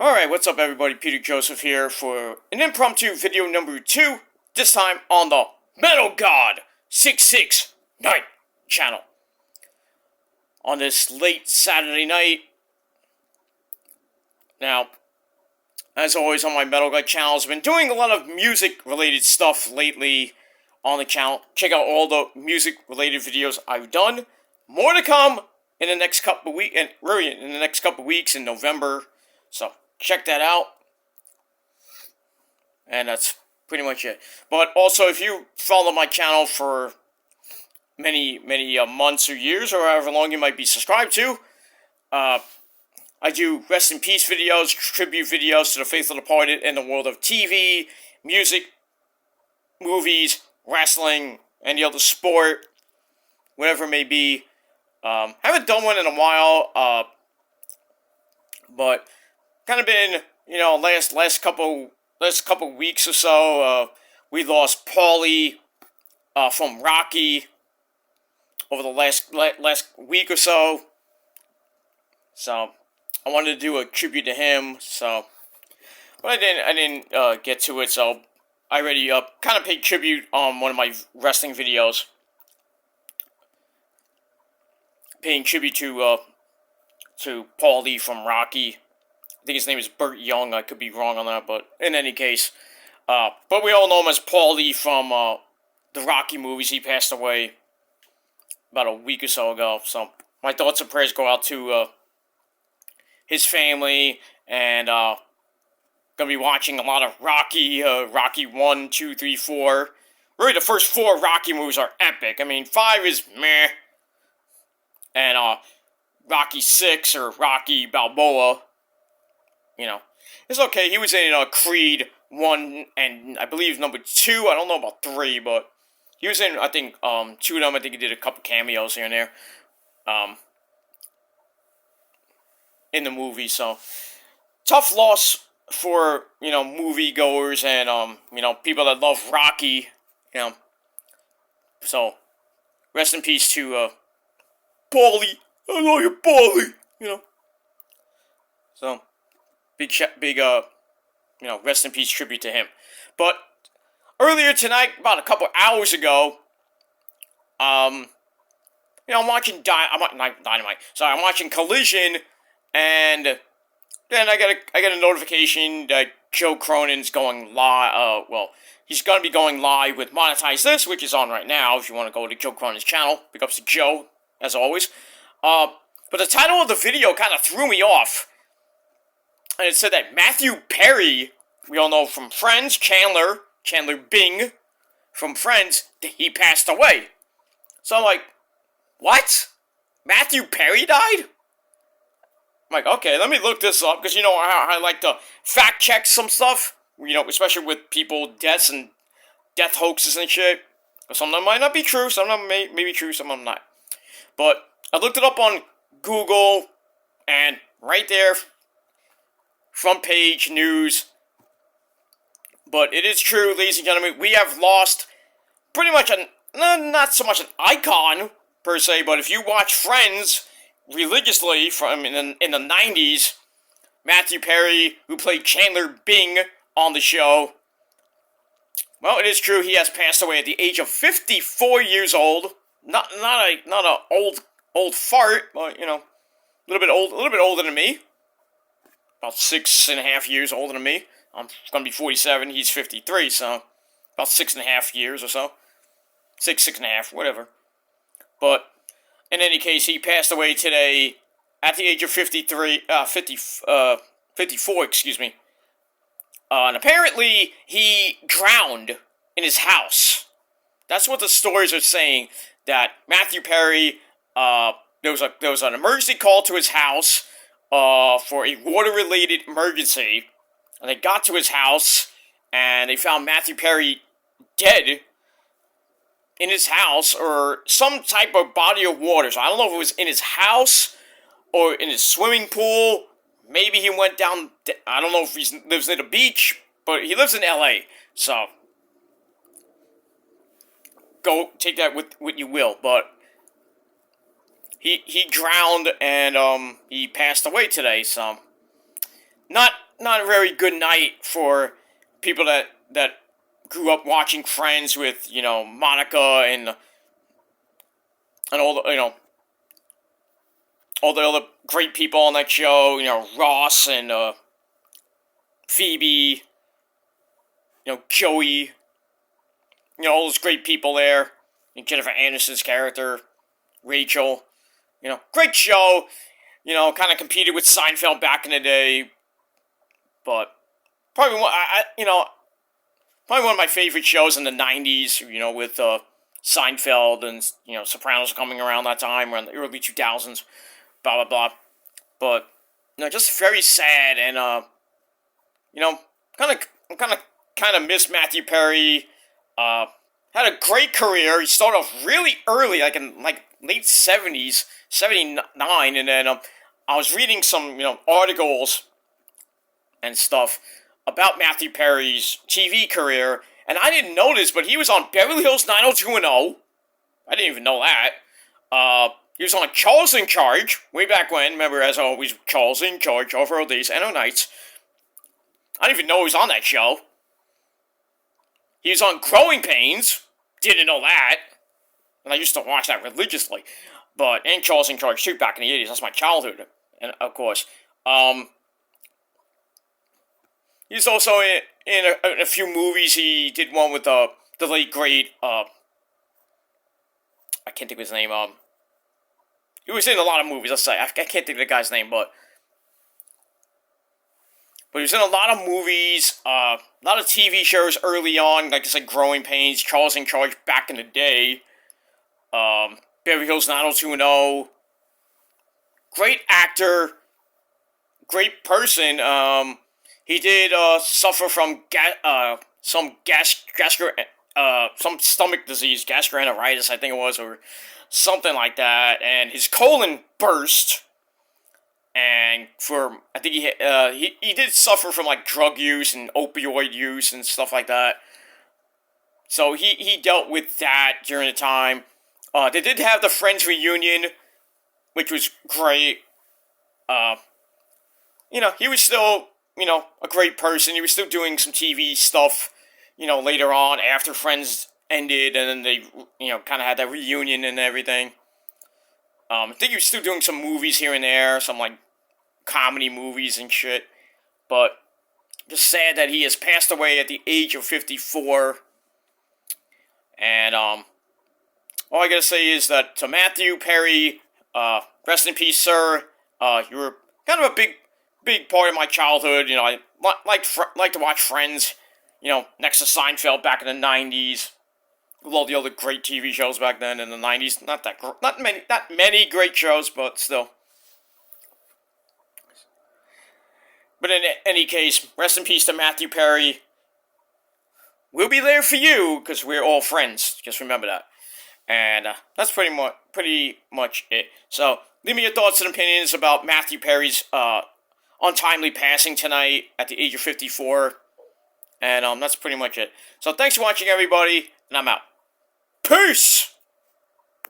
Alright, what's up everybody? Peter Joseph here for an impromptu video number 2, this time on the Metal God 669 channel. On this late Saturday night. Now, as always on my Metal God channels, I've been doing a lot of music related stuff lately on the channel. Check out all the music related videos I've done. More to come in the next couple of weeks, and really in the next couple of weeks in November. So check that out. And that's pretty much it. But also, if you follow my channel for many months or years, or however long you might be subscribed to, I do rest in peace videos, tribute videos to the faithful departed in the world of TV, music, movies, wrestling, any other sport, whatever it may be. Haven't done one in a while, but kind of been, last couple weeks or so. We lost Paulie from Rocky over the last week or so. So I wanted to do a tribute to him. So, but I didn't get to it. So I already kind of paid tribute on one of my wrestling videos, paying tribute to Paulie from Rocky. I think his name is Burt Young. I could be wrong on that, but in any case, but we all know him as Paulie from the Rocky movies. He passed away about a week or so ago. So my thoughts and prayers go out to his family, and gonna be watching a lot of Rocky. Rocky 1, 2, 3, 4. Really, the first 4 Rocky movies are epic. I mean, 5 is meh, and Rocky 6 or Rocky Balboa, it's okay. He was in Creed 1 and I believe number 2. I don't know about 3, but he was in, I think, 2 of them. I think he did a couple cameos here and there in the movie. So, tough loss for, moviegoers and, people that love Rocky, So, rest in peace to Paulie. I love you, Paulie, So, big, rest in peace tribute to him. But earlier tonight, about a couple hours ago, I'm watching Dynamite. Sorry, I'm watching Collision, and then I get a notification that Joe Cronin's going live. He's gonna be going live with Monetize This, which is on right now. If you want to go to Joe Cronin's channel, big ups to Joe as always. But the title of the video kind of threw me off. And it said that Matthew Perry, we all know from Friends, Chandler Bing, from Friends, he passed away. So I'm like, what? Matthew Perry died? I'm like, okay, let me look this up, because I like to fact check some stuff, especially with people, deaths and death hoaxes and shit. Some of them might not be true, some of them may be true, some of them not. But I looked it up on Google, and right there, front page news. But it is true, ladies and gentlemen, we have lost pretty much not so much an icon per se, but if you watch Friends religiously from in the 90s, Matthew Perry, who played Chandler Bing on the show, well, it is true, he has passed away at the age of 54 years old. Not a old fart, but a little bit older than me. About 6.5 years older than me. I'm going to be 47, he's 53, so about 6.5 years or so. 6.5, whatever. But, in any case, he passed away today at the age of 54, excuse me. And apparently, he drowned in his house. That's what the stories are saying, that Matthew Perry, there was an emergency call to his house, for a water-related emergency, and they got to his house, and they found Matthew Perry dead in his house, or some type of body of water. So I don't know if it was in his house, or in his swimming pool. Maybe he went down, I don't know if he lives near the beach, but he lives in LA, so go take that with what you will, but he drowned, and he passed away today, so not not a very good night for people that grew up watching Friends with, you know, Monica and all the, you know, all the other great people on that show, you know, Ross and Phoebe, you know, Joey, you know, all those great people there. And Jennifer Aniston's character, Rachel, you know, great show. You know, kind of competed with Seinfeld back in the day, but probably probably one of my favorite shows in the '90s. You know, with Seinfeld and, you know, Sopranos coming around that time, around the early 2000s, blah blah blah. But, you know, just very sad, and you know, kind of miss Matthew Perry. Had a great career. He started off really early, like in like late '70s, '79, and then I was reading some, you know, articles and stuff about Matthew Perry's TV career, and I didn't know this, but he was on Beverly Hills 90210. I didn't even know that. He was on Charles in Charge way back when. Remember, as always, Charles in Charge over all days and all nights. I didn't even know he was on that show. He was on Growing Pains. Didn't know that. And I used to watch that religiously. And Charles in Charge too, back in the 80s. That's my childhood. And, of course. He's also in a few movies. He did one with the late, great, I can't think of his name. He was in a lot of movies, let's say. I can't think of the guy's name, but he was in a lot of movies, a lot of TV shows early on, like I said, Growing Pains, Charles in Charge back in the day, Beverly Hills 90210. Great actor, great person. He did suffer from some stomach disease, gastroenteritis, I think it was, or something like that, and his colon burst. And I think he did suffer from like drug use and opioid use and stuff like that. So he dealt with that during the time. They did have the Friends reunion, which was great. You know, he was still, you know, a great person. He was still doing some TV stuff, you know, later on after Friends ended, and then they, you know, kind of had that reunion and everything. I think he was still doing some movies here and there, some like comedy movies and shit. But just sad that he has passed away at the age of 54. And all I gotta say is that to Matthew Perry, rest in peace, sir. You were kind of a big part of my childhood. You know, I like to watch Friends, you know, next to Seinfeld back in the 90s. With all the other great TV shows back then in the 90s. Not many great shows, but still. But in any case, rest in peace to Matthew Perry. We'll be there for you, because we're all friends. Just remember that. And that's pretty much it. So, leave me your thoughts and opinions about Matthew Perry's untimely passing tonight at the age of 54. And that's pretty much it. So, thanks for watching, everybody, and I'm out. Peace!